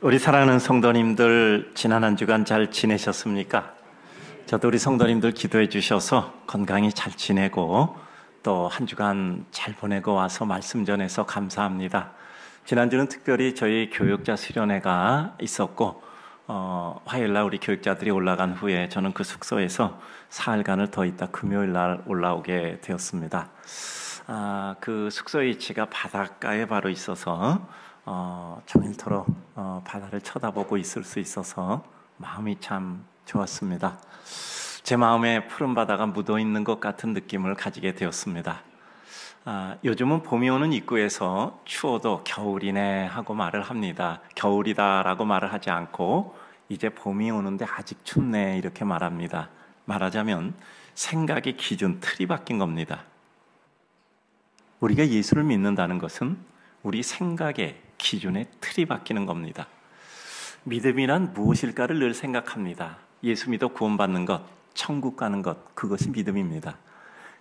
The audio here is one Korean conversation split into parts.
우리 사랑하는 성도님들, 지난 한 주간 잘 지내셨습니까? 저도 우리 성도님들 기도해 주셔서 건강히 잘 지내고 또 한 주간 잘 보내고 와서 말씀 전해서 감사합니다. 지난주는 특별히 저희 교육자 수련회가 있었고 화요일날 우리 교육자들이 올라간 후에 저는 그 숙소에서 사흘간을 더 있다 금요일날 올라오게 되었습니다. 그 숙소의 위치가 바닷가에 바로 있어서 종일토록 바다를 쳐다보고 있을 수 있어서 마음이 참 좋았습니다. 제 마음에 푸른 바다가 묻어있는 것 같은 느낌을 가지게 되었습니다. 요즘은 봄이 오는 입구에서 추워도 겨울이네 하고 말을 합니다. 겨울이다 라고 말을 하지 않고 이제 봄이 오는데 아직 춥네 이렇게 말합니다. 말하자면 생각의 기준, 틀이 바뀐 겁니다. 우리가 예수를 믿는다는 것은 우리 생각의 기준의 틀이 바뀌는 겁니다. 믿음이란 무엇일까를 늘 생각합니다. 예수 믿어 구원받는 것, 천국 가는 것, 그것이 믿음입니다.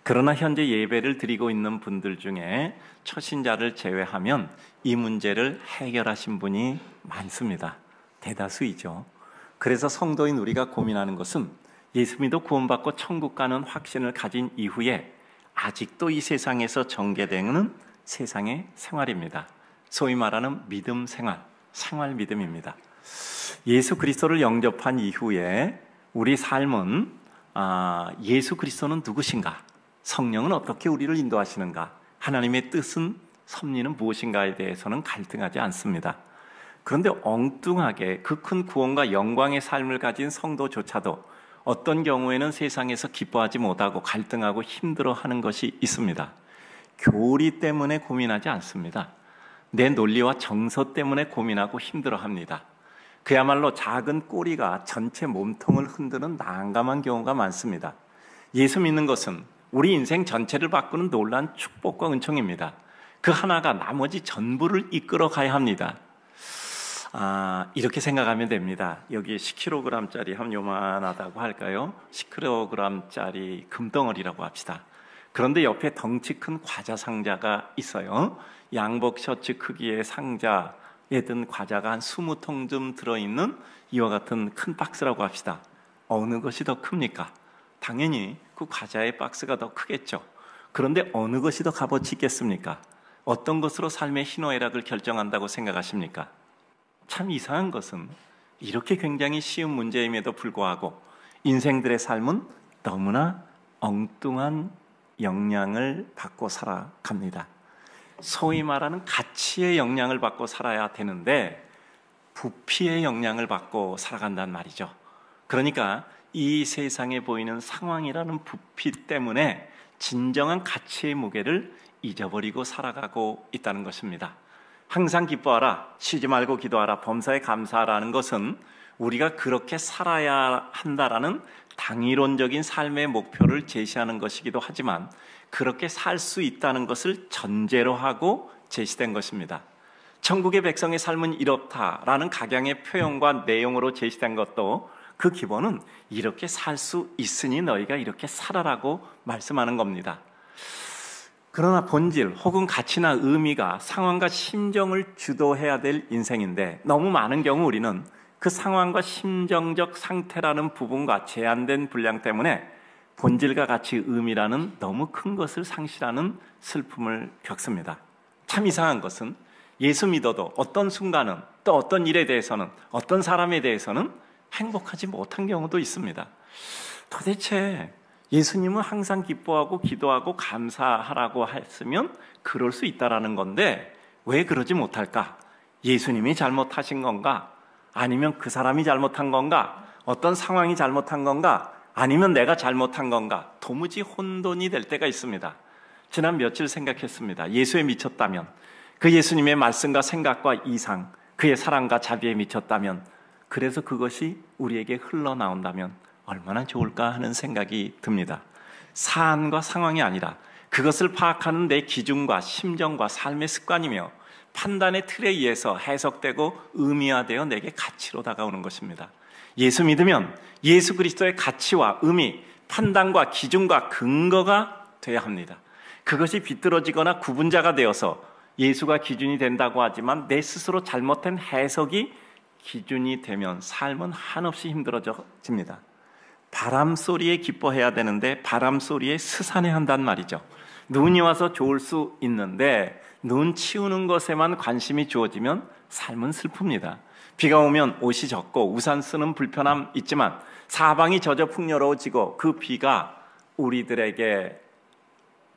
그러나 현재 예배를 드리고 있는 분들 중에 초신자를 제외하면 이 문제를 해결하신 분이 많습니다. 대다수이죠. 그래서 성도인 우리가 고민하는 것은 예수 믿어 구원받고 천국 가는 확신을 가진 이후에 아직도 이 세상에서 전개되는 세상의 생활입니다. 소위 말하는 믿음 생활, 생활 믿음입니다. 예수 그리스도를 영접한 이후에 우리 삶은 예수 그리스도는 누구신가? 성령은 어떻게 우리를 인도하시는가? 하나님의 뜻은 섭리는 무엇인가에 대해서는 갈등하지 않습니다. 그런데 엉뚱하게 그 큰 구원과 영광의 삶을 가진 성도조차도 어떤 경우에는 세상에서 기뻐하지 못하고 갈등하고 힘들어하는 것이 있습니다. 교리 때문에 고민하지 않습니다. 내 논리와 정서 때문에 고민하고 힘들어합니다. 그야말로 작은 꼬리가 전체 몸통을 흔드는 난감한 경우가 많습니다. 예수 믿는 것은 우리 인생 전체를 바꾸는 놀라운 축복과 은총입니다. 그 하나가 나머지 전부를 이끌어 가야 합니다. 이렇게 생각하면 됩니다. 여기 10kg짜리 한 요만하다고 할까요? 10kg짜리 금덩어리라고 합시다. 그런데 옆에 덩치 큰 과자 상자가 있어요. 양복 셔츠 크기의 상자에 든 과자가 한 20통쯤 들어있는 이와 같은 큰 박스라고 합시다. 어느 것이 더 큽니까? 당연히 그 과자의 박스가 더 크겠죠. 그런데 어느 것이 더 값어치 있겠습니까? 어떤 것으로 삶의 희노애락을 결정한다고 생각하십니까? 참 이상한 것은 이렇게 굉장히 쉬운 문제임에도 불구하고 인생들의 삶은 너무나 엉뚱한 영향을 받고 살아갑니다. 소위 말하는 가치의 영향을 받고 살아야 되는데 부피의 영향을 받고 살아간단 말이죠. 그러니까 이 세상에 보이는 상황이라는 부피 때문에 진정한 가치의 무게를 잊어버리고 살아가고 있다는 것입니다. 항상 기뻐하라, 쉬지 말고 기도하라, 범사에 감사하라는 것은 우리가 그렇게 살아야 한다라는 당위론적인 삶의 목표를 제시하는 것이기도 하지만 그렇게 살 수 있다는 것을 전제로 하고 제시된 것입니다. 천국의 백성의 삶은 이렇다라는 각양의 표현과 내용으로 제시된 것도 그 기본은 이렇게 살 수 있으니 너희가 이렇게 살아라고 말씀하는 겁니다. 그러나 본질 혹은 가치나 의미가 상황과 심정을 주도해야 될 인생인데 너무 많은 경우 우리는 그 상황과 심정적 상태라는 부분과 제한된 분량 때문에 본질과 가치, 의미라는 너무 큰 것을 상실하는 슬픔을 겪습니다. 참 이상한 것은 예수 믿어도 어떤 순간은 또 어떤 일에 대해서는 어떤 사람에 대해서는 행복하지 못한 경우도 있습니다. 도대체 예수님은 항상 기뻐하고 기도하고 감사하라고 했으면 그럴 수 있다라는 건데 왜 그러지 못할까? 예수님이 잘못하신 건가? 아니면 그 사람이 잘못한 건가? 어떤 상황이 잘못한 건가? 아니면 내가 잘못한 건가? 도무지 혼돈이 될 때가 있습니다. 지난 며칠 생각했습니다. 예수에 미쳤다면, 그 예수님의 말씀과 생각과 이상, 그의 사랑과 자비에 미쳤다면, 그래서 그것이 우리에게 흘러나온다면 얼마나 좋을까 하는 생각이 듭니다. 사안과 상황이 아니라 그것을 파악하는 내 기준과 심정과 삶의 습관이며 판단의 틀에 의해서 해석되고 의미화되어 내게 가치로 다가오는 것입니다. 예수 믿으면 예수 그리스도의 가치와 의미, 판단과 기준과 근거가 되어야 합니다. 그것이 비뚤어지거나 구분자가 되어서 예수가 기준이 된다고 하지만 내 스스로 잘못된 해석이 기준이 되면 삶은 한없이 힘들어집니다. 바람 소리에 기뻐해야 되는데 바람 소리에 스산해한단 말이죠. 눈이 와서 좋을 수 있는데 눈 치우는 것에만 관심이 주어지면 삶은 슬픕니다. 비가 오면 옷이 젖고 우산 쓰는 불편함 있지만 사방이 젖어 풍요로워지고 그 비가 우리들에게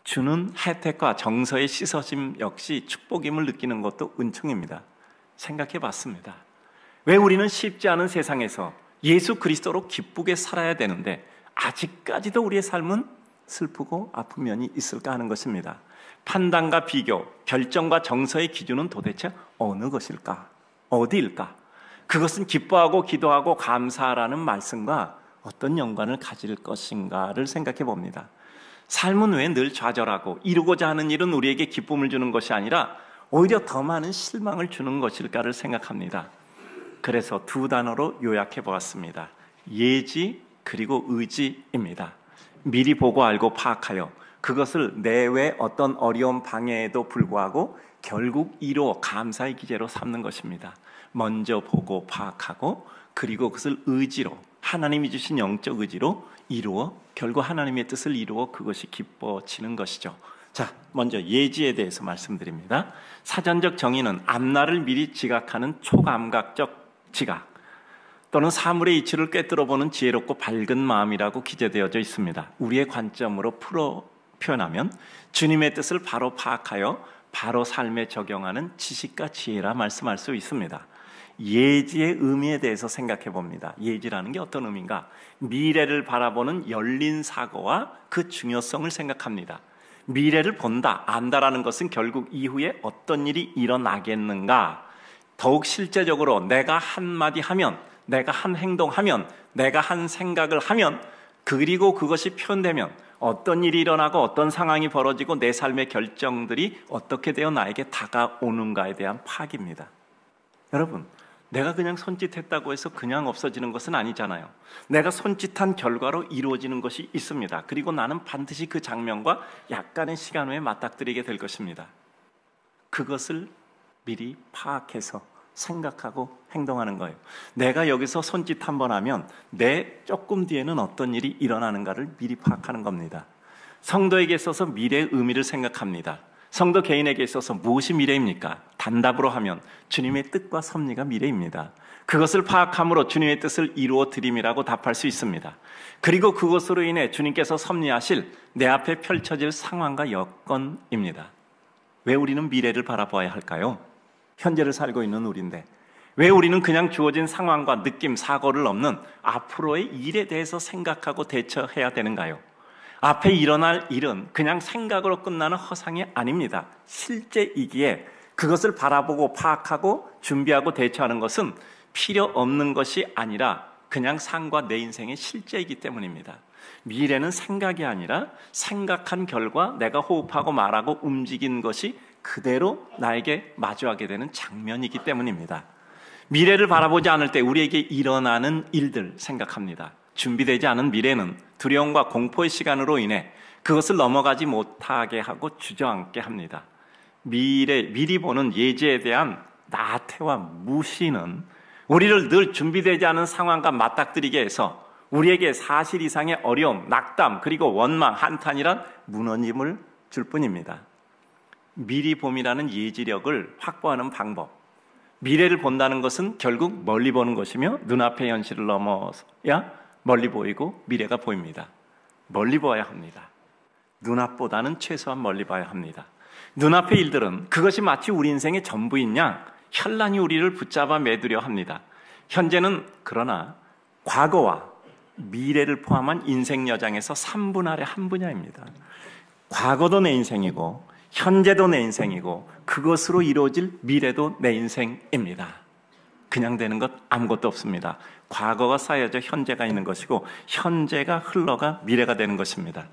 주는 혜택과 정서의 씻어짐 역시 축복임을 느끼는 것도 은총입니다. 생각해 봤습니다. 왜 우리는 쉽지 않은 세상에서 예수 그리스도로 기쁘게 살아야 되는데 아직까지도 우리의 삶은 슬프고 아픈 면이 있을까 하는 것입니다. 판단과 비교, 결정과 정서의 기준은 도대체 어느 것일까? 어디일까? 그것은 기뻐하고 기도하고 감사하라는 말씀과 어떤 연관을 가질 것인가를 생각해 봅니다. 삶은 왜 늘 좌절하고 이루고자 하는 일은 우리에게 기쁨을 주는 것이 아니라 오히려 더 많은 실망을 주는 것일까를 생각합니다. 그래서 두 단어로 요약해 보았습니다. 예지 그리고 의지입니다. 미리 보고 알고 파악하여 그것을 내외 어떤 어려운 방해에도 불구하고 결국 이루어 감사의 기제로 삼는 것입니다. 먼저 보고 파악하고 그리고 그것을 의지로, 하나님이 주신 영적 의지로 이루어 결국 하나님의 뜻을 이루어 그것이 기뻐지는 것이죠. 자, 먼저 예지에 대해서 말씀드립니다. 사전적 정의는 앞날을 미리 지각하는 초감각적 지각 또는 사물의 이치를 꿰뚫어보는 지혜롭고 밝은 마음이라고 기재되어져 있습니다. 우리의 관점으로 표현하면 주님의 뜻을 바로 파악하여 바로 삶에 적용하는 지식과 지혜라 말씀할 수 있습니다. 예지의 의미에 대해서 생각해 봅니다. 예지라는 게 어떤 의미인가? 미래를 바라보는 열린 사고와 그 중요성을 생각합니다. 미래를 본다, 안다라는 것은 결국 이후에 어떤 일이 일어나겠는가? 더욱 실제적으로 내가 한마디 하면, 내가 한 행동하면, 내가 한 생각을 하면, 그리고 그것이 표현되면 어떤 일이 일어나고 어떤 상황이 벌어지고 내 삶의 결정들이 어떻게 되어 나에게 다가오는가에 대한 파악입니다. 여러분, 내가 그냥 손짓했다고 해서 그냥 없어지는 것은 아니잖아요. 내가 손짓한 결과로 이루어지는 것이 있습니다. 그리고 나는 반드시 그 장면과 약간의 시간 후에 맞닥뜨리게 될 것입니다. 그것을 미리 파악해서 생각하고 행동하는 거예요. 내가 여기서 손짓 한번 하면 내 조금 뒤에는 어떤 일이 일어나는가를 미리 파악하는 겁니다. 성도에게 있어서 미래의 의미를 생각합니다. 성도 개인에게 있어서 무엇이 미래입니까? 단답으로 하면 주님의 뜻과 섭리가 미래입니다. 그것을 파악함으로 주님의 뜻을 이루어 드림이라고 답할 수 있습니다. 그리고 그것으로 인해 주님께서 섭리하실 내 앞에 펼쳐질 상황과 여건입니다. 왜 우리는 미래를 바라봐야 할까요? 현재를 살고 있는 우리인데 왜 우리는 그냥 주어진 상황과 느낌, 사고를 넘는 앞으로의 일에 대해서 생각하고 대처해야 되는가요? 앞에 일어날 일은 그냥 생각으로 끝나는 허상이 아닙니다. 실제이기에 그것을 바라보고 파악하고 준비하고 대처하는 것은 필요 없는 것이 아니라 그냥 삶과 내 인생의 실제이기 때문입니다. 미래는 생각이 아니라 생각한 결과 내가 호흡하고 말하고 움직인 것이 그대로 나에게 마주하게 되는 장면이기 때문입니다. 미래를 바라보지 않을 때 우리에게 일어나는 일들 생각합니다. 준비되지 않은 미래는 두려움과 공포의 시간으로 인해 그것을 넘어가지 못하게 하고 주저앉게 합니다. 미리 보는 예지에 대한 나태와 무시는 우리를 늘 준비되지 않은 상황과 맞닥뜨리게 해서 우리에게 사실 이상의 어려움, 낙담, 그리고 원망, 한탄이란 무너짐을 줄 뿐입니다. 미리 봄이라는 예지력을 확보하는 방법, 미래를 본다는 것은 결국 멀리 보는 것이며 눈앞의 현실을 넘어야 멀리 보이고 미래가 보입니다. 멀리 봐야 합니다. 눈앞보다는 최소한 멀리 봐야 합니다. 눈앞의 일들은 그것이 마치 우리 인생의 전부인 양 현란히 우리를 붙잡아 매두려 합니다. 현재는 그러나 과거와 미래를 포함한 인생 여장에서 3분 아래 한 분야입니다. 과거도 내 인생이고 현재도 내 인생이고 그것으로 이루어질 미래도 내 인생입니다. 그냥 되는 것 아무것도 없습니다. 과거가 쌓여져 현재가 있는 것이고 현재가 흘러가 미래가 되는 것입니다.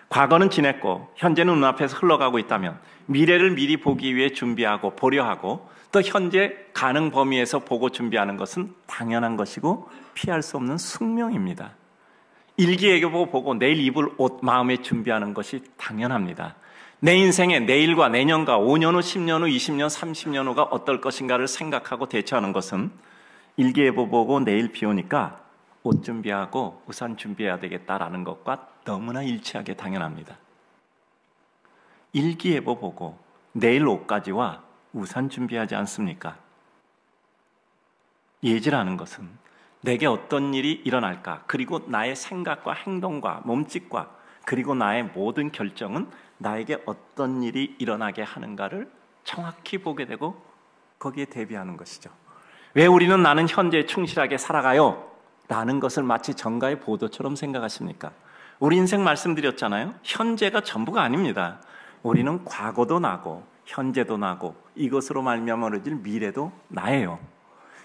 과거는 지냈고 현재는 눈앞에서 흘러가고 있다면 미래를 미리 보기 위해 준비하고 보려 하고 또 현재 가능 범위에서 보고 준비하는 것은 당연한 것이고 피할 수 없는 숙명입니다. 일기예보 보고 내일 입을 옷 마음에 준비하는 것이 당연합니다. 내 인생의 내일과 내년과 5년 후, 10년 후, 20년, 30년 후가 어떨 것인가를 생각하고 대처하는 것은 일기예보 보고 내일 비 오니까 옷 준비하고 우산 준비해야 되겠다라는 것과 너무나 일치하게 당연합니다. 일기예보 보고 내일 옷까지와 우산 준비하지 않습니까? 예지라는 것은 내게 어떤 일이 일어날까, 그리고 나의 생각과 행동과 몸짓과 그리고 나의 모든 결정은 나에게 어떤 일이 일어나게 하는가를 정확히 보게 되고 거기에 대비하는 것이죠. 왜 우리는 나는 현재에 충실하게 살아가요? 라는 것을 마치 정가의 보도처럼 생각하십니까? 우리 인생 말씀드렸잖아요. 현재가 전부가 아닙니다. 우리는 과거도 나고 현재도 나고 이것으로 말미암아 얻어질 미래도 나예요.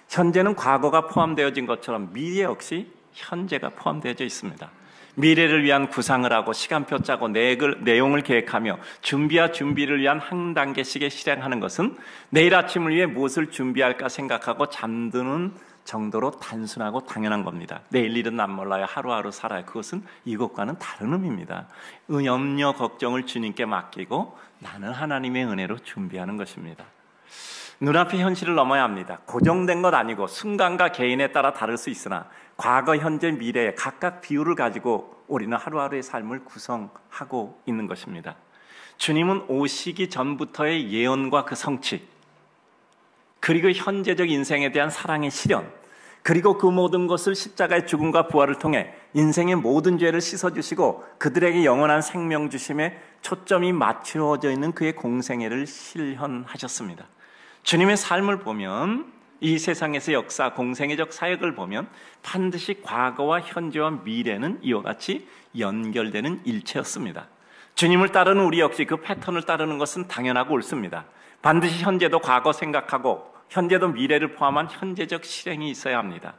현재는 과거가 포함되어진 것처럼 미래 역시 현재가 포함되어져 있습니다. 미래를 위한 구상을 하고 시간표 짜고 내용을 계획하며 준비를 위한 한 단계씩의 실행하는 것은 내일 아침을 위해 무엇을 준비할까 생각하고 잠드는 정도로 단순하고 당연한 겁니다. 내일 일은 난 몰라요. 하루하루 살아요. 그것은 이것과는 다른 의미입니다. 염려, 걱정을 주님께 맡기고 나는 하나님의 은혜로 준비하는 것입니다. 눈앞의 현실을 넘어야 합니다. 고정된 것 아니고 순간과 개인에 따라 다를 수 있으나 과거, 현재, 미래에 각각 비율을 가지고 우리는 하루하루의 삶을 구성하고 있는 것입니다. 주님은 오시기 전부터의 예언과 그 성취, 그리고 현재적 인생에 대한 사랑의 실현, 그리고 그 모든 것을 십자가의 죽음과 부활을 통해 인생의 모든 죄를 씻어주시고 그들에게 영원한 생명 주심에 초점이 맞추어져 있는 그의 공생애를 실현하셨습니다. 주님의 삶을 보면, 이 세상에서 역사, 공생애적 사역을 보면 반드시 과거와 현재와 미래는 이와 같이 연결되는 일체였습니다. 주님을 따르는 우리 역시 그 패턴을 따르는 것은 당연하고 옳습니다. 반드시 현재도 과거 생각하고 현재도 미래를 포함한 현재적 실행이 있어야 합니다.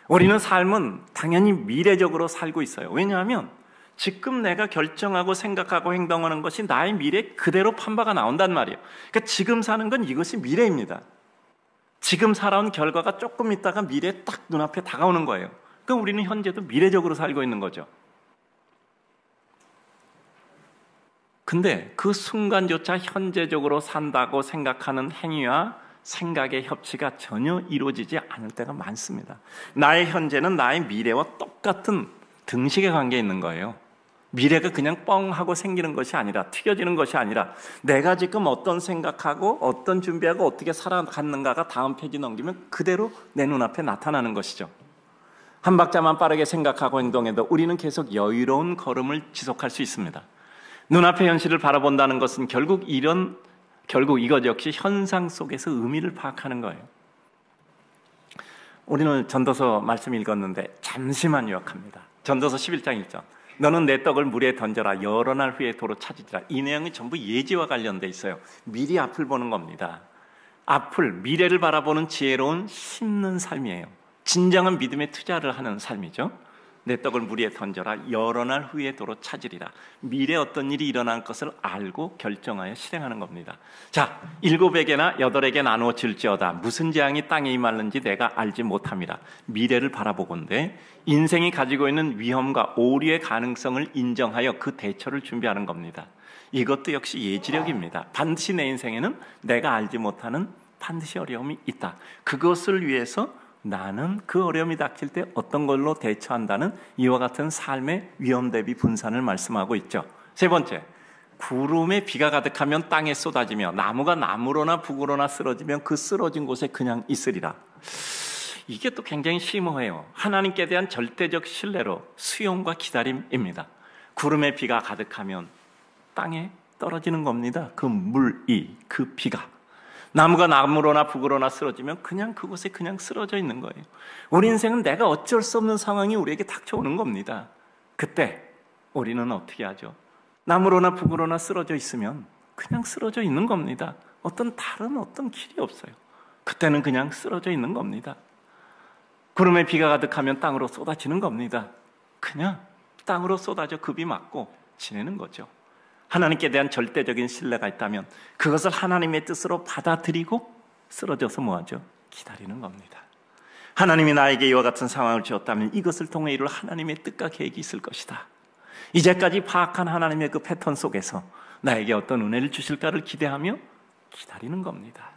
우리는 삶은 당연히 미래적으로 살고 있어요. 왜냐하면 지금 내가 결정하고 생각하고 행동하는 것이 나의 미래에 그대로 판바가 나온단 말이에요. 그러니까 지금 사는 건 이것이 미래입니다. 지금 살아온 결과가 조금 있다가 미래에 딱 눈앞에 다가오는 거예요. 그러니까 우리는 현재도 미래적으로 살고 있는 거죠. 근데 그 순간조차 현재적으로 산다고 생각하는 행위와 생각의 협치가 전혀 이루어지지 않을 때가 많습니다. 나의 현재는 나의 미래와 똑같은 등식의 관계에 있는 거예요. 미래가 그냥 뻥 하고 생기는 것이 아니라, 튀겨지는 것이 아니라 내가 지금 어떤 생각하고 어떤 준비하고 어떻게 살아갔는가가 다음 페이지 넘기면 그대로 내 눈앞에 나타나는 것이죠. 한 박자만 빠르게 생각하고 행동해도 우리는 계속 여유로운 걸음을 지속할 수 있습니다. 눈앞의 현실을 바라본다는 것은 결국 이것 역시 현상 속에서 의미를 파악하는 거예요. 우리는 전도서 말씀 읽었는데 잠시만 요약합니다. 전도서 11장 1절. 너는 내 떡을 물에 던져라. 여러 날 후에 도로 찾으리라. 이 내용이 전부 예지와 관련돼 있어요. 미리 앞을 보는 겁니다. 미래를 바라보는 지혜로운 심는 삶이에요. 진정한 믿음의 투자를 하는 삶이죠. 내 떡을 물에 던져라. 여러 날 후에 도로 찾으리라. 미래에 어떤 일이 일어날 것을 알고 결정하여 실행하는 겁니다. 자, 7에게나 8에게 나누어질지어다. 무슨 재앙이 땅에 임하는지 내가 알지 못함이라. 미래를 바라보건대 인생이 가지고 있는 위험과 오류의 가능성을 인정하여 그 대처를 준비하는 겁니다. 이것도 역시 예지력입니다. 반드시 내 인생에는 내가 알지 못하는 반드시 어려움이 있다. 그것을 위해서 나는 그 어려움이 닥칠 때 어떤 걸로 대처한다는 이와 같은 삶의 위험 대비 분산을 말씀하고 있죠. 세 번째, 구름에 비가 가득하면 땅에 쏟아지며 나무가 나무로나 북으로나 쓰러지면 그 쓰러진 곳에 그냥 있으리라. 이게 또 굉장히 심오해요. 하나님께 대한 절대적 신뢰로 수용과 기다림입니다. 구름에 비가 가득하면 땅에 떨어지는 겁니다. 그 물이, 그 비가. 나무가 나무로나 북으로나 쓰러지면 그냥 그곳에 그냥 쓰러져 있는 거예요. 우리 인생은 내가 어쩔 수 없는 상황이 우리에게 닥쳐오는 겁니다. 그때 우리는 어떻게 하죠? 나무로나 북으로나 쓰러져 있으면 그냥 쓰러져 있는 겁니다. 어떤 길이 없어요. 그때는 그냥 쓰러져 있는 겁니다. 구름에 비가 가득하면 땅으로 쏟아지는 겁니다. 그냥 땅으로 쏟아져 급이 맞고 지내는 거죠. 하나님께 대한 절대적인 신뢰가 있다면 그것을 하나님의 뜻으로 받아들이고 쓰러져서 뭐하죠? 기다리는 겁니다. 하나님이 나에게 이와 같은 상황을 주었다면 이것을 통해 이룰 하나님의 뜻과 계획이 있을 것이다. 이제까지 파악한 하나님의 그 패턴 속에서 나에게 어떤 은혜를 주실까를 기대하며 기다리는 겁니다.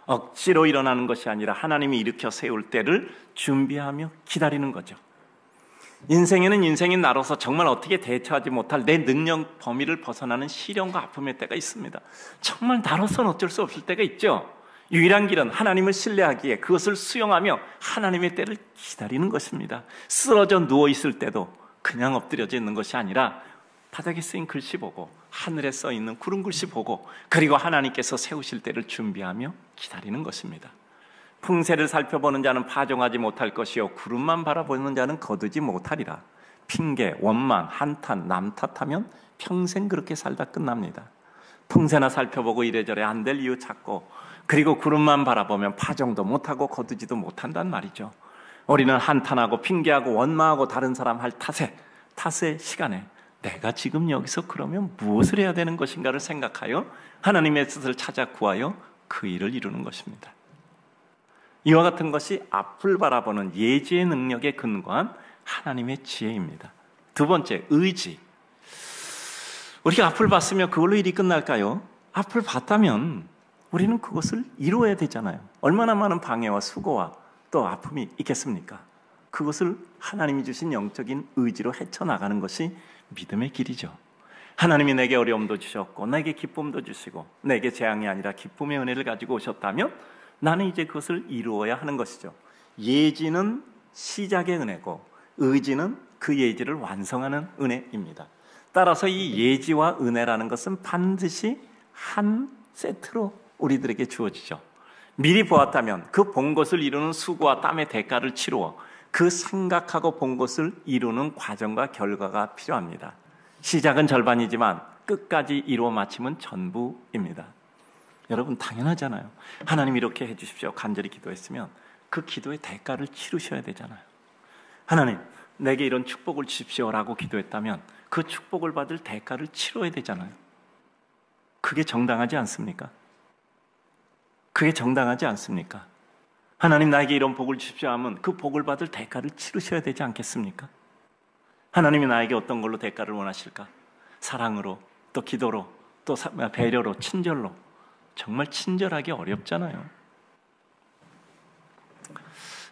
억지로 일어나는 것이 아니라 하나님이 일으켜 세울 때를 준비하며 기다리는 거죠. 인생에는 인생인 나로서 정말 어떻게 대처하지 못할 내 능력 범위를 벗어나는 시련과 아픔의 때가 있습니다. 정말 나로서는 어쩔 수 없을 때가 있죠. 유일한 길은 하나님을 신뢰하기에 그것을 수용하며 하나님의 때를 기다리는 것입니다. 쓰러져 누워있을 때도 그냥 엎드려져 있는 것이 아니라 바닥에 쓰인 글씨 보고 하늘에 써 있는 구름 글씨 보고 그리고 하나님께서 세우실 때를 준비하며 기다리는 것입니다. 풍세를 살펴보는 자는 파종하지 못할 것이요 구름만 바라보는 자는 거두지 못하리라. 핑계, 원망, 한탄, 남 탓하면 평생 그렇게 살다 끝납니다. 풍세나 살펴보고 이래저래 안 될 이유 찾고 그리고 구름만 바라보면 파종도 못하고 거두지도 못한단 말이죠. 우리는 한탄하고 핑계하고 원망하고 다른 사람 할 탓의 시간에 내가 지금 여기서 그러면 무엇을 해야 되는 것인가를 생각하여 하나님의 뜻을 찾아 구하여 그 일을 이루는 것입니다. 이와 같은 것이 앞을 바라보는 예지의 능력에 근거한 하나님의 지혜입니다. 두 번째, 의지. 우리가 앞을 봤으면 그걸로 일이 끝날까요? 앞을 봤다면 우리는 그것을 이루어야 되잖아요. 얼마나 많은 방해와 수고와 또 아픔이 있겠습니까? 그것을 하나님이 주신 영적인 의지로 헤쳐나가는 것이 믿음의 길이죠. 하나님이 내게 어려움도 주셨고 내게 기쁨도 주시고 내게 재앙이 아니라 기쁨의 은혜를 가지고 오셨다면 나는 이제 그것을 이루어야 하는 것이죠. 예지는 시작의 은혜고 의지는 그 예지를 완성하는 은혜입니다. 따라서 이 예지와 은혜라는 것은 반드시 한 세트로 우리들에게 주어지죠. 미리 보았다면 그 본 것을 이루는 수고와 땀의 대가를 치루어 그 생각하고 본 것을 이루는 과정과 결과가 필요합니다. 시작은 절반이지만 끝까지 이루어 마침은 전부입니다. 여러분 당연하잖아요. 하나님 이렇게 해주십시오 간절히 기도했으면 그 기도의 대가를 치르셔야 되잖아요. 하나님 내게 이런 축복을 주십시오라고 기도했다면 그 축복을 받을 대가를 치러야 되잖아요. 그게 정당하지 않습니까? 그게 정당하지 않습니까? 하나님 나에게 이런 복을 주십시오 하면 그 복을 받을 대가를 치르셔야 되지 않겠습니까? 하나님이 나에게 어떤 걸로 대가를 원하실까? 사랑으로, 또 기도로, 또 배려로, 친절로. 정말 친절하기 어렵잖아요.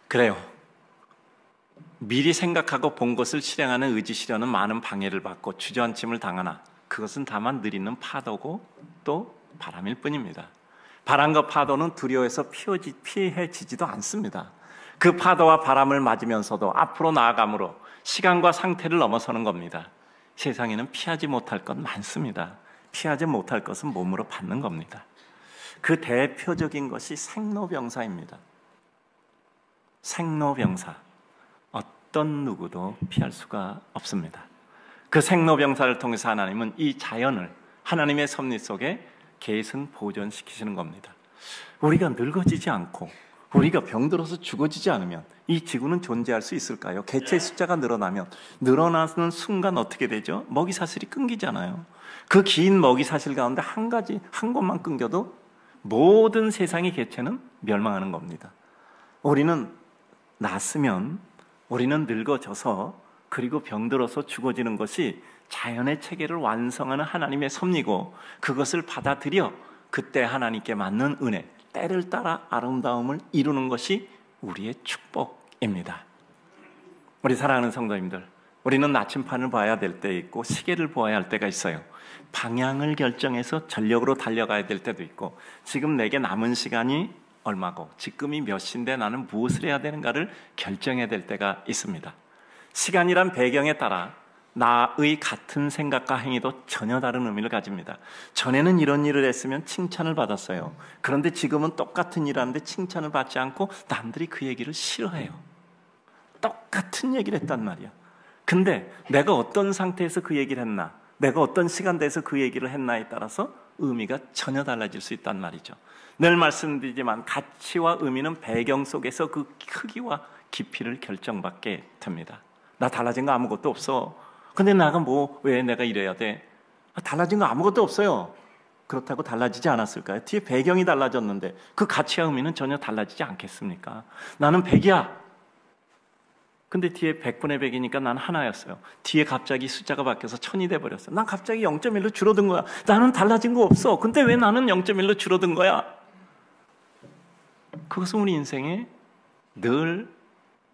그래요. 미리 생각하고 본 것을 실행하는 의지 실현은 많은 방해를 받고 주저앉힘을 당하나 그것은 다만 느리는 파도고 또 바람일 뿐입니다. 바람과 파도는 두려워해서 피해지지도 않습니다. 그 파도와 바람을 맞으면서도 앞으로 나아감으로 시간과 상태를 넘어서는 겁니다. 세상에는 피하지 못할 것 많습니다. 피하지 못할 것은 몸으로 받는 겁니다. 그 대표적인 것이 생로병사입니다. 생로병사. 어떤 누구도 피할 수가 없습니다. 그 생로병사를 통해서 하나님은 이 자연을 하나님의 섭리 속에 계승 보존시키시는 겁니다. 우리가 늙어지지 않고 우리가 병들어서 죽어지지 않으면 이 지구는 존재할 수 있을까요? 개체의 숫자가 늘어나면 늘어나는 순간 어떻게 되죠? 먹이사슬이 끊기잖아요. 그 긴 먹이사슬 가운데 한 곳만 끊겨도 모든 세상의 개체는 멸망하는 겁니다. 우리는 났으면 우리는 늙어져서 그리고 병들어서 죽어지는 것이 자연의 체계를 완성하는 하나님의 섭리고 그것을 받아들여 그때 하나님께 맞는 은혜, 때를 따라 아름다움을 이루는 것이 우리의 축복입니다. 우리 사랑하는 성도님들, 우리는 나침판을 봐야 될 때 있고 시계를 보아야 할 때가 있어요. 방향을 결정해서 전력으로 달려가야 될 때도 있고 지금 내게 남은 시간이 얼마고 지금이 몇 시인데 나는 무엇을 해야 되는가를 결정해야 될 때가 있습니다. 시간이란 배경에 따라 나의 같은 생각과 행위도 전혀 다른 의미를 가집니다. 전에는 이런 일을 했으면 칭찬을 받았어요. 그런데 지금은 똑같은 일을 하는데 칭찬을 받지 않고 남들이 그 얘기를 싫어해요. 똑같은 얘기를 했단 말이야. 근데 내가 어떤 상태에서 그 얘기를 했나, 내가 어떤 시간대에서 그 얘기를 했나에 따라서 의미가 전혀 달라질 수 있단 말이죠. 늘 말씀드리지만 가치와 의미는 배경 속에서 그 크기와 깊이를 결정받게 됩니다. 나 달라진 거 아무것도 없어. 근데 왜 내가 이래야 돼? 달라진 거 아무것도 없어요. 그렇다고 달라지지 않았을까요? 뒤에 배경이 달라졌는데 그 가치와 의미는 전혀 달라지지 않겠습니까? 나는 100이야. 근데 뒤에 100분의 100이니까 난 하나였어요. 뒤에 갑자기 숫자가 바뀌어서 1000이 돼버렸어. 난 갑자기 0.1로 줄어든 거야. 나는 달라진 거 없어. 근데 왜 나는 0.1로 줄어든 거야? 그것은 우리 인생에 늘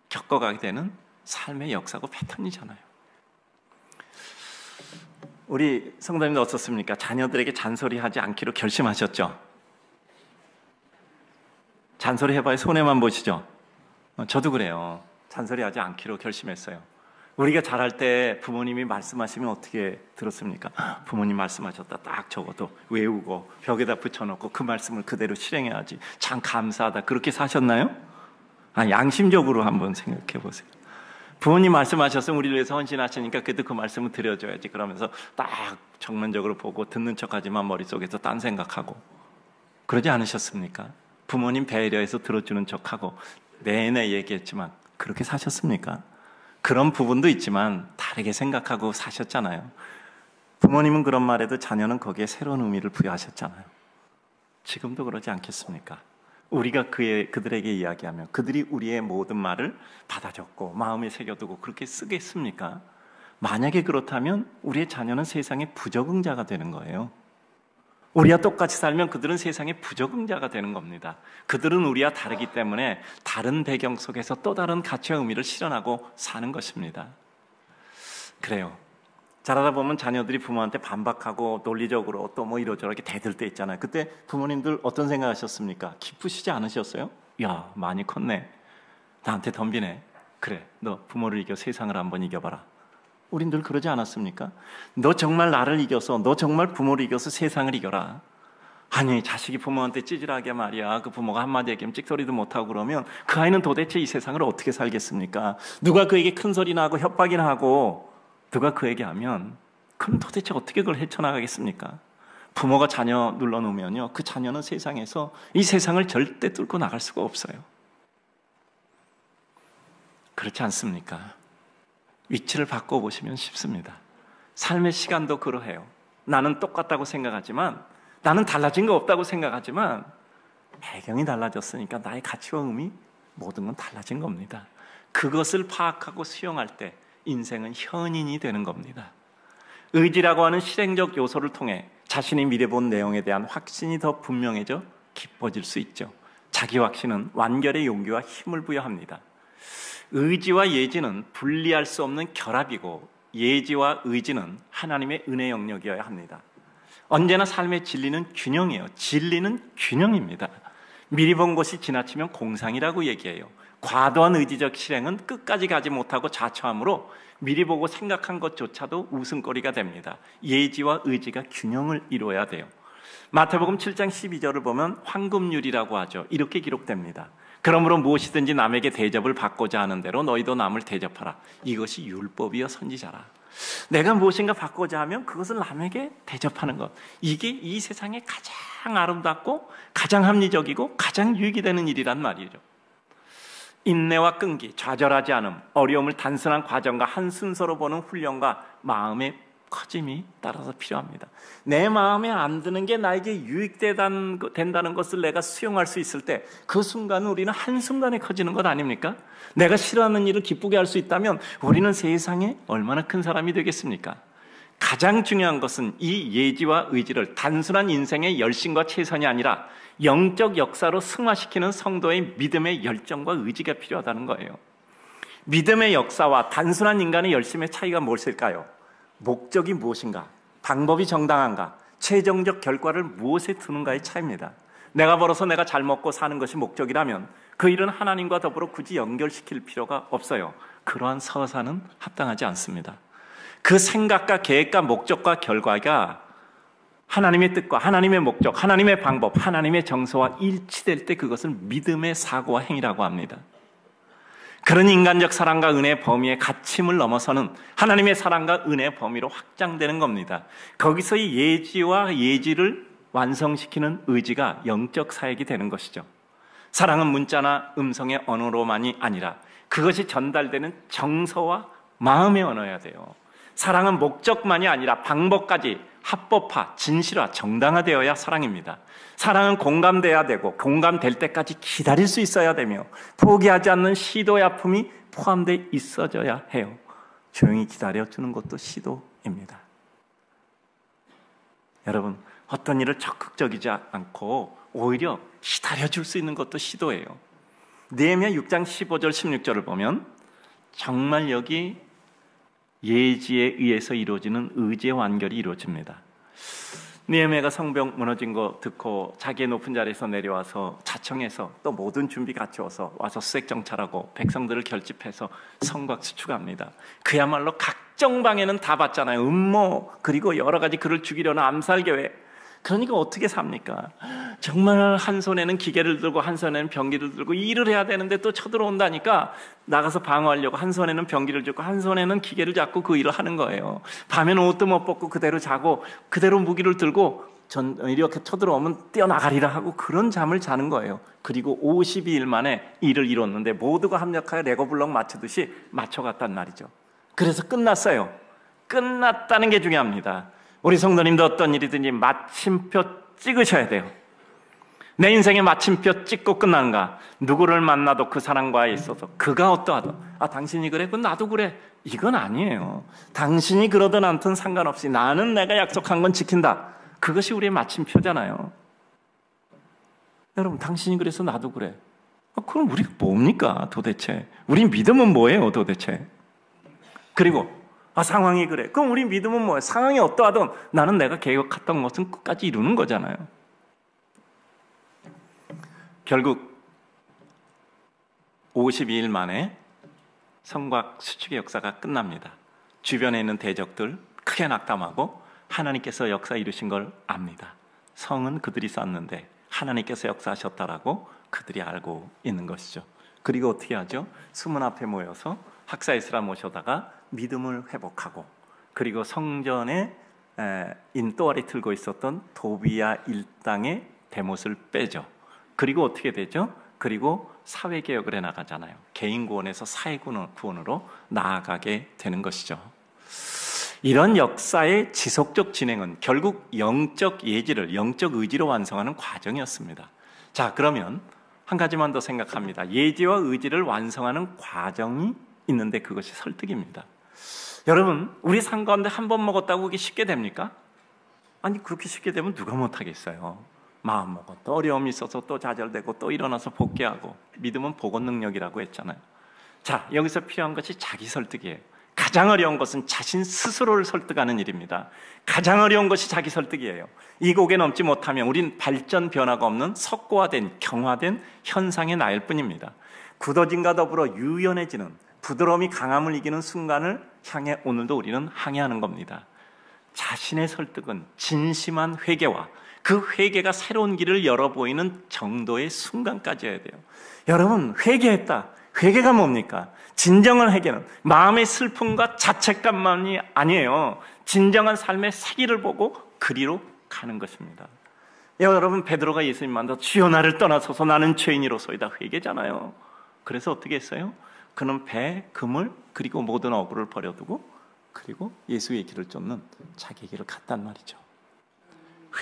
겪어가게 되는 삶의 역사고 패턴이잖아요. 우리 성도님들 어떻습니까? 자녀들에게 잔소리하지 않기로 결심하셨죠? 잔소리 해봐야 손해만 보시죠? 저도 그래요. 잔소리하지 않기로 결심했어요. 우리가 잘할 때 부모님이 말씀하시면 어떻게 들었습니까? 부모님 말씀하셨다 딱 적어도 외우고 벽에다 붙여놓고 그 말씀을 그대로 실행해야지. 참 감사하다. 그렇게 사셨나요? 양심적으로 한번 생각해 보세요. 부모님 말씀하셨으면 우리를 위해서 헌신하시니까 그래도 그 말씀을 드려줘야지. 그러면서 딱 정면적으로 보고 듣는 척하지만 머릿속에서 딴 생각하고 그러지 않으셨습니까? 부모님 배려해서 들어주는 척하고 내내 얘기했지만 그렇게 사셨습니까? 그런 부분도 있지만 다르게 생각하고 사셨잖아요. 부모님은 그런 말에도 자녀는 거기에 새로운 의미를 부여하셨잖아요. 지금도 그러지 않겠습니까? 우리가 그들에게 이야기하며 그들이 우리의 모든 말을 받아줬고 마음에 새겨두고 그렇게 쓰겠습니까? 만약에 그렇다면 우리의 자녀는 세상의 부적응자가 되는 거예요. 우리와 똑같이 살면 그들은 세상의 부적응자가 되는 겁니다. 그들은 우리와 다르기 때문에 다른 배경 속에서 또 다른 가치와 의미를 실현하고 사는 것입니다. 그래요. 자라다 보면 자녀들이 부모한테 반박하고 논리적으로 또 뭐 이러저러게 대들 때 있잖아요. 그때 부모님들 어떤 생각하셨습니까? 기쁘시지 않으셨어요? 야, 많이 컸네. 나한테 덤비네. 그래, 너 부모를 이겨 세상을 한번 이겨봐라. 우린 늘 그러지 않았습니까? 너 정말 나를 이겨서, 너 정말 부모를 이겨서 세상을 이겨라. 아니, 자식이 부모한테 찌질하게 말이야. 그 부모가 한마디 얘기하면 찍소리도 못하고 그러면 그 아이는 도대체 이 세상을 어떻게 살겠습니까? 누가 그에게 큰 소리나 하고 협박이나 하고 누가 그에게 하면 그럼 도대체 어떻게 그걸 헤쳐나가겠습니까? 부모가 자녀 눌러놓으면요, 그 자녀는 세상에서 이 세상을 절대 뚫고 나갈 수가 없어요. 그렇지 않습니까? 위치를 바꿔보시면 쉽습니다. 삶의 시간도 그러해요. 나는 똑같다고 생각하지만, 나는 달라진 거 없다고 생각하지만 배경이 달라졌으니까 나의 가치와 의미, 모든 건 달라진 겁니다. 그것을 파악하고 수용할 때 인생은 현인이 되는 겁니다. 의지라고 하는 실행적 요소를 통해 자신이 미래 본 내용에 대한 확신이 더 분명해져 깊어질 수 있죠. 자기 확신은 완결의 용기와 힘을 부여합니다. 의지와 예지는 분리할 수 없는 결합이고 예지와 의지는 하나님의 은혜 영역이어야 합니다. 언제나 삶의 진리는 균형이에요. 진리는 균형입니다. 미리 본 것이 지나치면 공상이라고 얘기해요. 과도한 의지적 실행은 끝까지 가지 못하고 자초하므로 미리 보고 생각한 것조차도 웃음거리가 됩니다. 예지와 의지가 균형을 이루어야 돼요. 마태복음 7장 12절을 보면 황금률이라고 하죠. 이렇게 기록됩니다. 그러므로 무엇이든지 남에게 대접을 받고자 하는 대로 너희도 남을 대접하라. 이것이 율법이여 선지자라. 내가 무엇인가 받고자 하면 그것을 남에게 대접하는 것. 이게 이 세상에 가장 아름답고 가장 합리적이고 가장 유익이 되는 일이란 말이죠. 인내와 끈기, 좌절하지 않음, 어려움을 단순한 과정과 한 순서로 보는 훈련과 마음의 커짐이 따라서 필요합니다. 내 마음에 안 드는 게 나에게 유익된다는 것을 내가 수용할 수 있을 때 그 순간은 우리는 한순간에 커지는 것 아닙니까? 내가 싫어하는 일을 기쁘게 할 수 있다면 우리는 세상에 얼마나 큰 사람이 되겠습니까? 가장 중요한 것은 이 예지와 의지를 단순한 인생의 열심과 최선이 아니라 영적 역사로 승화시키는 성도의 믿음의 열정과 의지가 필요하다는 거예요. 믿음의 역사와 단순한 인간의 열심의 차이가 무엇일까요? 목적이 무엇인가? 방법이 정당한가? 최종적 결과를 무엇에 두는가의 차이입니다. 내가 벌어서 내가 잘 먹고 사는 것이 목적이라면 그 일은 하나님과 더불어 굳이 연결시킬 필요가 없어요. 그러한 서사는 합당하지 않습니다. 그 생각과 계획과 목적과 결과가 하나님의 뜻과 하나님의 목적, 하나님의 방법, 하나님의 정서와 일치될 때 그것을 믿음의 사고와 행위라고 합니다. 그런 인간적 사랑과 은혜의 범위의 갇힘을 넘어서는 하나님의 사랑과 은혜의 범위로 확장되는 겁니다. 거기서의 예지와 예지를 완성시키는 의지가 영적 사역이 되는 것이죠. 사랑은 문자나 음성의 언어로만이 아니라 그것이 전달되는 정서와 마음의 언어여야 돼요. 사랑은 목적만이 아니라 방법까지 합법화, 진실화, 정당화되어야 사랑입니다. 사랑은 공감돼야 되고 공감될 때까지 기다릴 수 있어야 되며 포기하지 않는 시도의 아픔이 포함되어 있어져야 해요. 조용히 기다려주는 것도 시도입니다. 여러분, 어떤 일을 적극적이지 않고 오히려 기다려줄 수 있는 것도 시도해요. 느헤미야 6장 15절 16절을 보면 정말 여기 예지에 의해서 이루어지는 의지의 완결이 이루어집니다. 느헤미야가 성벽 무너진 거 듣고 자기의 높은 자리에서 내려와서 자청해서 또 모든 준비 갖추어서 와서 수색 정찰하고 백성들을 결집해서 성곽 수축합니다. 그야말로 각종 방해는 다 받잖아요. 음모 그리고 여러 가지 그를 죽이려는 암살 계획. 그러니까 어떻게 삽니까? 정말 한 손에는 기계를 들고 한 손에는 병기를 들고 일을 해야 되는데 또 쳐들어온다니까 나가서 방어하려고 한 손에는 병기를 쥐고 한 손에는 기계를 잡고 그 일을 하는 거예요. 밤에는 옷도 못 벗고 그대로 자고 그대로 무기를 들고 이렇게 쳐들어오면 뛰어나가리라 하고 그런 잠을 자는 거예요. 그리고 52일 만에 일을 이뤘는데 모두가 합력하여 레고블록 맞추듯이 맞춰갔단 말이죠. 그래서 끝났어요. 끝났다는 게 중요합니다. 우리 성도님도 어떤 일이든지 마침표 찍으셔야 돼요. 내 인생에 마침표 찍고 끝나는가? 누구를 만나도 그 사람과에 있어서 그가 어떠하든 당신이 그래? 그건 나도 그래. 이건 아니에요. 당신이 그러든 않든 상관없이 나는 내가 약속한 건 지킨다. 그것이 우리의 마침표잖아요. 여러분 당신이 그래서 나도 그래. 그럼 우리가 뭡니까 도대체? 우리 믿음은 뭐예요 도대체? 그리고 상황이 그래. 그럼 우리 믿음은 뭐예요? 상황이 어떠하든 나는 내가 계획했던 것은 끝까지 이루는 거잖아요. 결국 52일 만에 성곽 수축의 역사가 끝납니다. 주변에 있는 대적들 크게 낙담하고 하나님께서 역사 이루신 걸 압니다. 성은 그들이 쌓는데 하나님께서 역사하셨다라고 그들이 알고 있는 것이죠. 그리고 어떻게 하죠? 수문 앞에 모여서 학사 에스라 모셔다가 믿음을 회복하고 그리고 성전에 인도알이 들고 있었던 도비야 일당의 대못을 빼죠. 그리고 어떻게 되죠? 그리고 사회개혁을 해나가잖아요. 개인 구원에서 사회 구원으로 나아가게 되는 것이죠. 이런 역사의 지속적 진행은 결국 영적 예지를 영적 의지로 완성하는 과정이었습니다. 자, 그러면 한 가지만 더 생각합니다. 예지와 의지를 완성하는 과정이 있는데 그것이 설득입니다. 여러분, 우리 삶 가운데 한 번 먹었다고 그게 쉽게 됩니까? 아니, 그렇게 쉽게 되면 누가 못하겠어요. 마음 먹어 또 어려움이 있어서 또 좌절되고 또 일어나서 복귀하고. 믿음은 복원 능력이라고 했잖아요. 자, 여기서 필요한 것이 자기 설득이에요. 가장 어려운 것은 자신 스스로를 설득하는 일입니다. 가장 어려운 것이 자기 설득이에요. 이 곡에 넘지 못하면 우린 발전 변화가 없는 석고화된 경화된 현상의 나일 뿐입니다. 굳어짐과 더불어 유연해지는 부드러움이 강함을 이기는 순간을 향해 오늘도 우리는 항해하는 겁니다. 자신의 설득은 진심한 회개와 그 회개가 새로운 길을 열어 보이는 정도의 순간까지여야 돼요. 여러분, 회개했다. 회개가 뭡니까? 진정한 회개는 마음의 슬픔과 자책감만이 아니에요. 진정한 삶의 세기를 보고 그리로 가는 것입니다. 여러분, 베드로가 예수님 만나 주여 나를 떠나소서 나는 죄인이로소이다 회개잖아요. 그래서 어떻게 했어요? 그는 배, 그물 그리고 모든 어부를 버려두고 그리고 예수의 길을 쫓는 자기 길을 갔단 말이죠.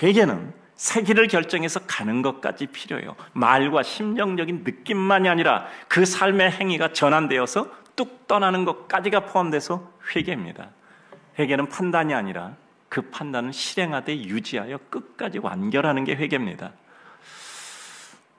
회개는 새 길을 결정해서 가는 것까지 필요해요. 말과 심정적인 느낌만이 아니라 그 삶의 행위가 전환되어서 뚝 떠나는 것까지가 포함돼서 회개입니다. 회개는 판단이 아니라 그 판단을 실행하되 유지하여 끝까지 완결하는 게 회개입니다.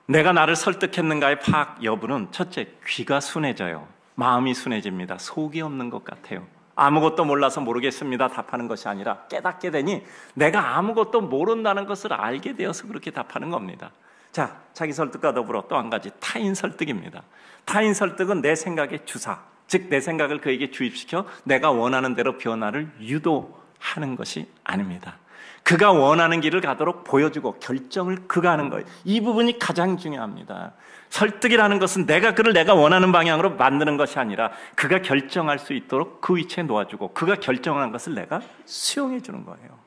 내가 나를 설득했는가의 파악 여부는 첫째, 귀가 순해져요. 마음이 순해집니다. 속이 없는 것 같아요. 아무것도 몰라서 모르겠습니다 답하는 것이 아니라 깨닫게 되니 내가 아무것도 모른다는 것을 알게 되어서 그렇게 답하는 겁니다. 자, 자기 설득과 더불어 또 한 가지 타인 설득입니다. 타인 설득은 내 생각의 주사, 즉 내 생각을 그에게 주입시켜 내가 원하는 대로 변화를 유도하는 것이 아닙니다. 그가 원하는 길을 가도록 보여주고 결정을 그가 하는 거예요. 이 부분이 가장 중요합니다. 설득이라는 것은 내가 그를 내가 원하는 방향으로 만드는 것이 아니라 그가 결정할 수 있도록 그 위치에 놓아주고 그가 결정한 것을 내가 수용해 주는 거예요.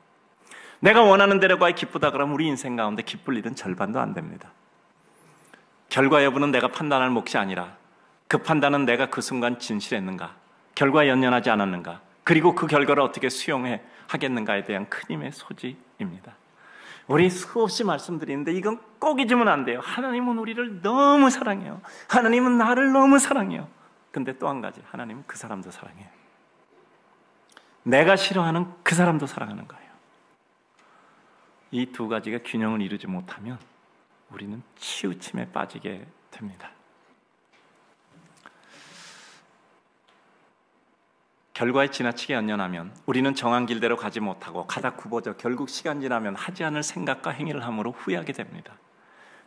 내가 원하는 대로가 기쁘다 그러면 우리 인생 가운데 기쁠 일은 절반도 안 됩니다. 결과 여부는 내가 판단할 몫이 아니라 그 판단은 내가 그 순간 진실했는가, 결과에 연연하지 않았는가, 그리고 그 결과를 어떻게 수용해 하겠는가에 대한 큰 힘의 소지입니다. 우리 수없이 말씀드리는데 이건 꼭 잊으면 안 돼요. 하나님은 우리를 너무 사랑해요. 하나님은 나를 너무 사랑해요. 근데 또 한 가지, 하나님은 그 사람도 사랑해요. 내가 싫어하는 그 사람도 사랑하는 거예요. 이 두 가지가 균형을 이루지 못하면 우리는 치우침에 빠지게 됩니다. 결과에 지나치게 연연하면 우리는 정한 길대로 가지 못하고 가다 굽어져 결국 시간 지나면 하지 않을 생각과 행위를 함으로 후회하게 됩니다.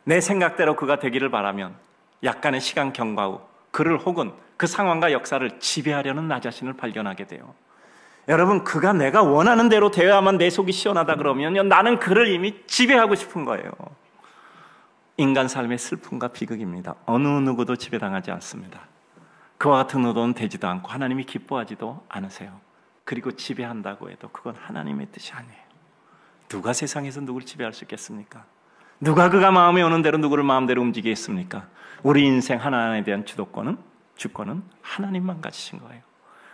내 생각대로 그가 되기를 바라면 약간의 시간 경과 후 그를 혹은 그 상황과 역사를 지배하려는 나 자신을 발견하게 돼요. 여러분, 그가 내가 원하는 대로 되어야만 내 속이 시원하다 그러면요, 나는 그를 이미 지배하고 싶은 거예요. 인간 삶의 슬픔과 비극입니다. 어느 누구도 지배당하지 않습니다. 그와 같은 의도는 되지도 않고 하나님이 기뻐하지도 않으세요. 그리고 지배한다고 해도 그건 하나님의 뜻이 아니에요. 누가 세상에서 누구를 지배할 수 있겠습니까? 누가 그가 마음에 오는 대로 누구를 마음대로 움직이겠습니까? 우리 인생 하나에 대한 주권은 하나님만 가지신 거예요.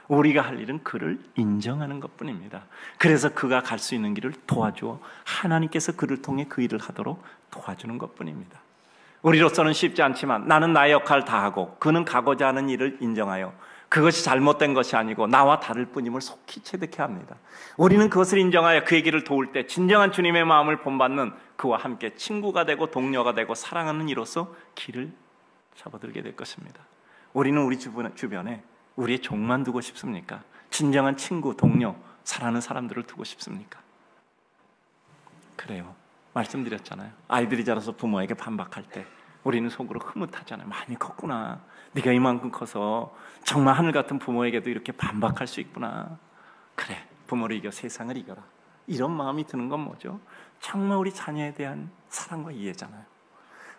우리가 할 일은 그를 인정하는 것뿐입니다. 그래서 그가 갈 수 있는 길을 도와주어 하나님께서 그를 통해 그 일을 하도록 도와주는 것뿐입니다. 우리로서는 쉽지 않지만 나는 나의 역할을 다하고 그는 가고자 하는 일을 인정하여 그것이 잘못된 것이 아니고 나와 다를 뿐임을 속히 체득해야 합니다. 우리는 그것을 인정하여 그의 길을 도울 때 진정한 주님의 마음을 본받는 그와 함께 친구가 되고 동료가 되고 사랑하는 이로서 길을 접어들게 될 것입니다. 우리는 우리 주변에 우리의 종만 두고 싶습니까? 진정한 친구, 동료, 사랑하는 사람들을 두고 싶습니까? 그래요. 말씀드렸잖아요. 아이들이 자라서 부모에게 반박할 때 우리는 속으로 흐뭇하잖아요. 많이 컸구나. 네가 이만큼 커서 정말 하늘 같은 부모에게도 이렇게 반박할 수 있구나. 그래, 부모를 이겨 세상을 이겨라. 이런 마음이 드는 건 뭐죠? 정말 우리 자녀에 대한 사랑과 이해잖아요.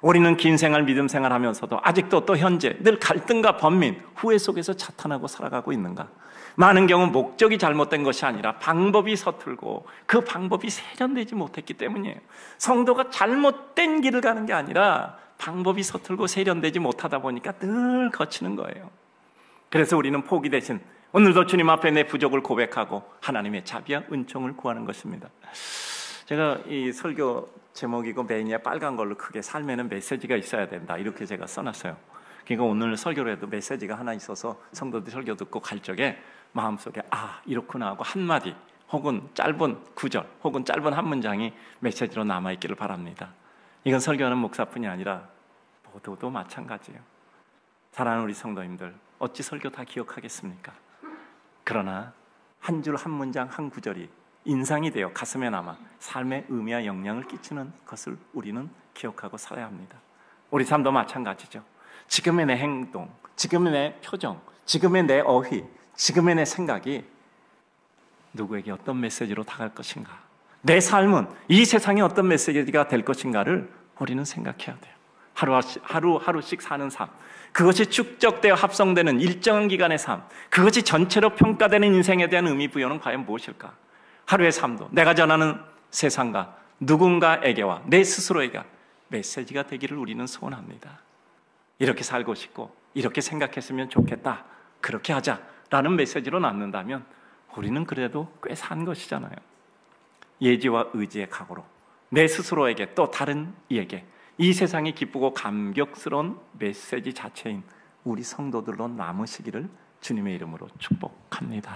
우리는 긴 생활, 믿음 생활하면서도 아직도 또 현재 늘 갈등과 번민, 후회 속에서 자탄하고 살아가고 있는가? 많은 경우 목적이 잘못된 것이 아니라 방법이 서툴고 그 방법이 세련되지 못했기 때문이에요. 성도가 잘못된 길을 가는 게 아니라 방법이 서툴고 세련되지 못하다 보니까 늘 거치는 거예요. 그래서 우리는 포기 대신 오늘도 주님 앞에 내 부족을 고백하고 하나님의 자비와 은총을 구하는 것입니다. 제가 이 설교 제목이고 메인에 빨간 걸로 크게 삶에는 메시지가 있어야 된다 이렇게 제가 써놨어요. 그러니까 오늘 설교로 해도 메시지가 하나 있어서 성도들 설교 듣고 갈 적에 마음속에 이렇구나 하고 한마디 혹은 짧은 구절 혹은 짧은 한 문장이 메시지로 남아있기를 바랍니다. 이건 설교하는 목사뿐이 아니라 모두도 마찬가지예요. 사랑하는 우리 성도님들, 어찌 설교 다 기억하겠습니까? 그러나 한 줄 한 문장 한 구절이 인상이 되어 가슴에 남아 삶의 의미와 영향을 끼치는 것을 우리는 기억하고 살아야 합니다. 우리 삶도 마찬가지죠. 지금의 내 행동, 지금의 내 표정, 지금의 내 어휘, 지금의 내 생각이 누구에게 어떤 메시지로 다가갈 것인가, 내 삶은 이 세상에 어떤 메시지가 될 것인가를 우리는 생각해야 돼요. 하루하루씩 사는 삶, 그것이 축적되어 합성되는 일정한 기간의 삶, 그것이 전체로 평가되는 인생에 대한 의미 부여는 과연 무엇일까? 하루의 삶도 내가 전하는 세상과 누군가에게와 내 스스로에게 메시지가 되기를 우리는 소원합니다. 이렇게 살고 싶고 이렇게 생각했으면 좋겠다, 그렇게 하자라는 메시지로 남는다면 우리는 그래도 꽤 산 것이잖아요. 예지와 의지의 각오로 내 스스로에게 또 다른 이에게 이 세상이 기쁘고 감격스러운 메시지 자체인 우리 성도들로 남으시기를 주님의 이름으로 축복합니다.